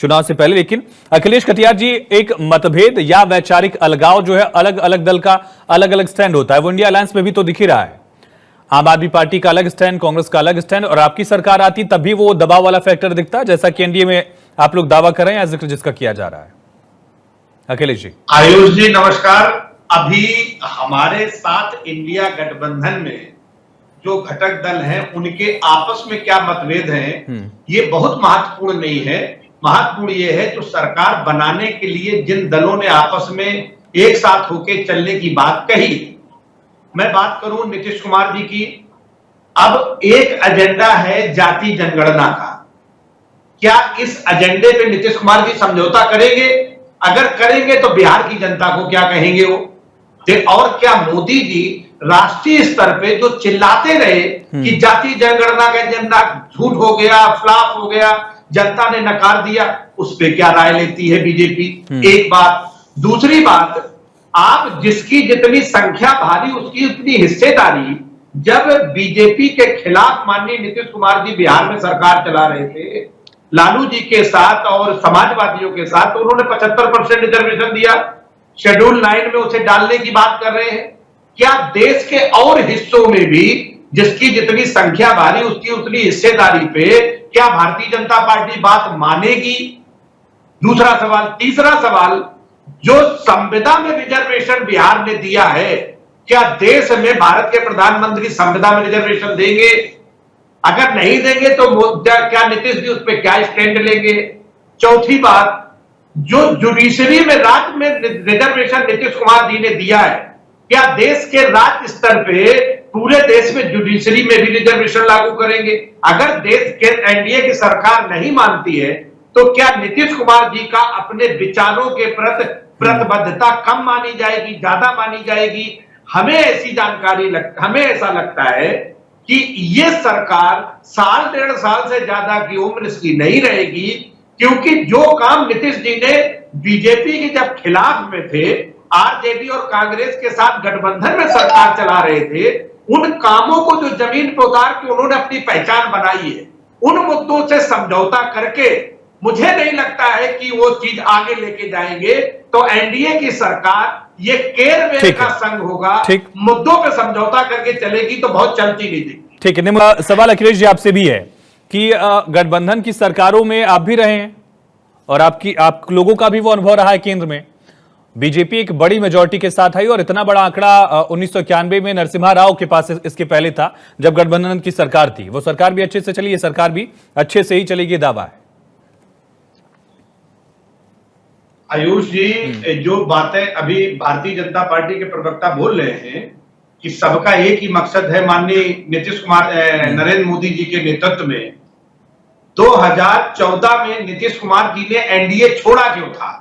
चुनाव से पहले। लेकिन अखिलेश कटियार जी, एक मतभेद या वैचारिक अलगाव जो है, अलग अलग दल का अलग अलग स्टैंड होता है, वो इंडिया अलायंस में भी तो दिख ही रहा है। आम आदमी पार्टी का अलग स्टैंड, कांग्रेस का अलग स्टैंड, और आपकी सरकार आती तब भी वो दबाव वाला फैक्टर दिखता है, जैसा कि एनडीए में आप लोग दावा कर रहे हैं या जिक्र जिसका किया जा रहा है। अखिलेश जी। आयुष जी नमस्कार। अभी हमारे साथ इंडिया गठबंधन में जो घटक दल हैं उनके आपस में क्या मतभेद हैं ये बहुत महत्वपूर्ण नहीं है। महत्वपूर्ण ये है जो सरकार बनाने के लिए जिन दलों ने आपस में एक साथ होकर चलने की बात कही। मैं बात करूं नीतीश कुमार जी की। अब एक एजेंडा है जाति जनगणना का। क्या इस एजेंडे पे नीतीश कुमार जी समझौता करेंगे? अगर करेंगे तो बिहार की जनता को क्या कहेंगे वो? और क्या मोदी जी राष्ट्रीय स्तर पे जो चिल्लाते रहे कि जाति जनगणना का एजेंडा झूठ हो गया, फ्लॉप हो गया, जनता ने नकार दिया, उस पे क्या राय लेती है बीजेपी? एक बात। दूसरी बात, आप जिसकी जितनी संख्या भारी उसकी उतनी हिस्सेदारी। जब बीजेपी के खिलाफ माननीय नीतीश कुमार जी बिहार में सरकार चला रहे थे लालू जी के साथ और समाजवादियों के साथ, तो उन्होंने 75% रिजर्वेशन दिया। शेड्यूल 9 में उसे डालने की बात कर रहे हैं। क्या देश के और हिस्सों में भी जिसकी जितनी संख्या भारी उसकी उतनी हिस्सेदारी पे क्या भारतीय जनता पार्टी बात मानेगी? दूसरा सवाल। तीसरा सवाल, जो संविदा में रिजर्वेशन बिहार ने दिया है, क्या देश में भारत के प्रधानमंत्री संविदा में रिजर्वेशन देंगे? अगर नहीं देंगे तो क्या नीतीश जी उस पर क्या स्टैंड लेंगे? चौथी बात, जो जुडिशरी में राज्य में रिजर्वेशन नीतीश कुमार जी ने दिया है, क्या देश के राज्य स्तर पे पूरे देश में जुडिशरी में भी रिजर्वेशन लागू करेंगे? अगर देश के एनडीए की सरकार नहीं मानती है तो क्या नीतीश कुमार जी का अपने विचारों के प्रति प्रतिबद्धता कम मानी जाएगी, ज्यादा मानी जाएगी? हमें ऐसा लगता है कि ये सरकार साल डेढ़ साल से ज्यादा की उम्र इसकी नहीं रहेगी, क्योंकि जो काम नीतीश जी ने बीजेपी के जब खिलाफ में थे, आरजेडी और कांग्रेस के साथ गठबंधन में सरकार चला रहे थे, उन कामों को जो जमीन पर उतार के उन्होंने अपनी पहचान बनाई है, उन मुद्दों से समझौता करके मुझे नहीं लगता है कि वो चीज आगे लेके जाएंगे। तो एनडीए की सरकार ये केरवेल का संग होगा, मुद्दों पे समझौता करके चलेगी तो बहुत चलती नहीं दिखेगी। ठीक है। सवाल अखिलेश जी आपसे भी है कि गठबंधन की सरकारों में आप भी रहे हैं और आप लोगों का भी वो अनुभव रहा है। केंद्र में बीजेपी एक बड़ी मेजॉरिटी के साथ आई और इतना बड़ा आंकड़ा 1991 में नरसिम्हा राव के पास इसके पहले था जब गठबंधन की सरकार थी। वो सरकार भी अच्छे से चली, ये सरकार भी अच्छे से ही चलेगी, दावा है। आयुष जी, जो बातें अभी भारतीय जनता पार्टी के प्रवक्ता बोल रहे हैं कि सबका एक ही मकसद है, माननीय नीतीश कुमार नरेंद्र मोदी जी के नेतृत्व में 2014 में नीतीश कुमार जी ने एनडीए छोड़ा क्यों था?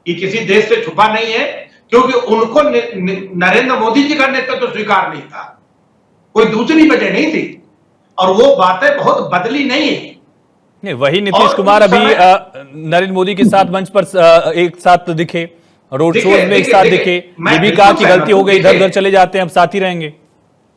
ये किसी देश से छुपा नहीं है, क्योंकि उनको नरेंद्र मोदी जी का नेतृत्व स्वीकार नहीं था, कोई दूसरी वजह नहीं थी। और वो बातें बहुत बदली नहीं है। नहीं, वही नीतीश कुमार अभी नरेंद्र मोदी के साथ मंच पर एक साथ दिखे, रोड शोज में एक साथ दिखे, ये भी कहा कि गलती हो गई, इधर उधर चले जाते हैं, अब साथ ही रहेंगे।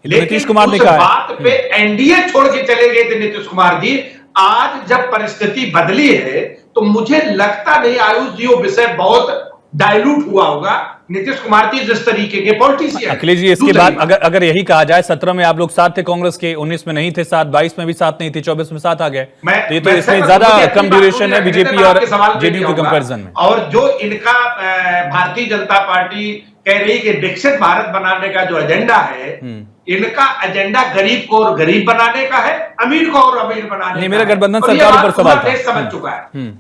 नीतीश कुमार ने कहा बात पे एनडीए छोड़ के चले गए थे नीतीश कुमार जी। आज जब परिस्थिति बदली है तो मुझे लगता नहीं आयुष जी वो विषय बहुत डाइल्यूट हुआ होगा। नीतीश कुमार जी जिस तरीके के पॉलिटिशियन। अखिलेश जी, इसके बाद अगर यही कहा जाए 17 में आप लोग साथ थे कांग्रेस के, 19 में नहीं थे साथ, 22 में भी साथ नहीं थे, 24 में साथ आ गए, तो इसमें ज्यादा कम ड्यूरेशन है बीजेपी और जेडीयू के कंपैरिजन में। और जो इनका भारतीय जनता पार्टी कह रही कि विकसित भारत बनाने का जो एजेंडा है, इनका एजेंडा गरीब को और गरीब बनाने का है, अमीर को और अमीर बनाने का। मेरा गठबंधन सरकार पर सवाल था। समझ चुका है,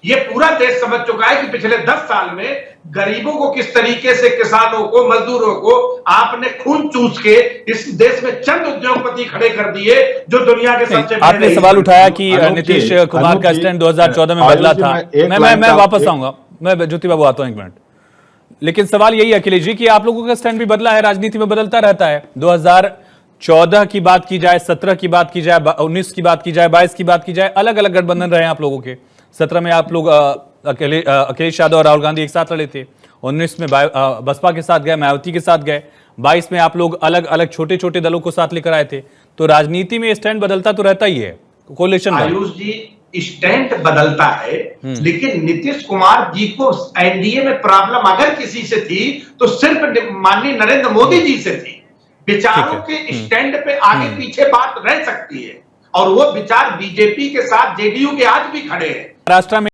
ये पूरा देश समझ चुका है कि पिछले 10 साल में गरीबों को किस तरीके से, किसानों को, मजदूरों को आपने खून चूस के इस देश में चंद उद्योगपति खड़े कर दिए जो दुनिया के सबसे बड़े। आपने सवाल उठाया कि नीतीश कुमार का स्टैंड 2014 में बदला था। मैं वापस आऊंगा, मैं ज्योति बाबू आता हूं 1 मिनट। लेकिन सवाल यही है अखिलेश जी कि आप लोगों का स्टैंड भी बदला है, राजनीति में बदलता रहता है। 2014 की बात की जाए, 17 की बात की जाए, 19 की बात की जाए, 22 की बात की जाए, अलग अलग गठबंधन रहे आप लोगों के। 17 में आप लोग अखिलेश यादव और राहुल गांधी एक साथ लड़े थे, 19 में बसपा के साथ गए, मायावती के साथ गए, 22 में आप लोग अलग अलग छोटे छोटे दलों को साथ लेकर आए थे। तो राजनीति में स्टैंड बदलता तो रहता ही है, कोलिशन। आयुष जी, स्टैंड बदलता है, लेकिन नीतीश कुमार जी को एनडीए में प्रॉब्लम अगर किसी से थी तो सिर्फ माननीय नरेंद्र मोदी जी से थी। विचारों के स्टैंड पे आगे पीछे बात रह सकती है और वो विचार बीजेपी के साथ जेडीयू के आज भी खड़े हैं। महाराष्ट्र में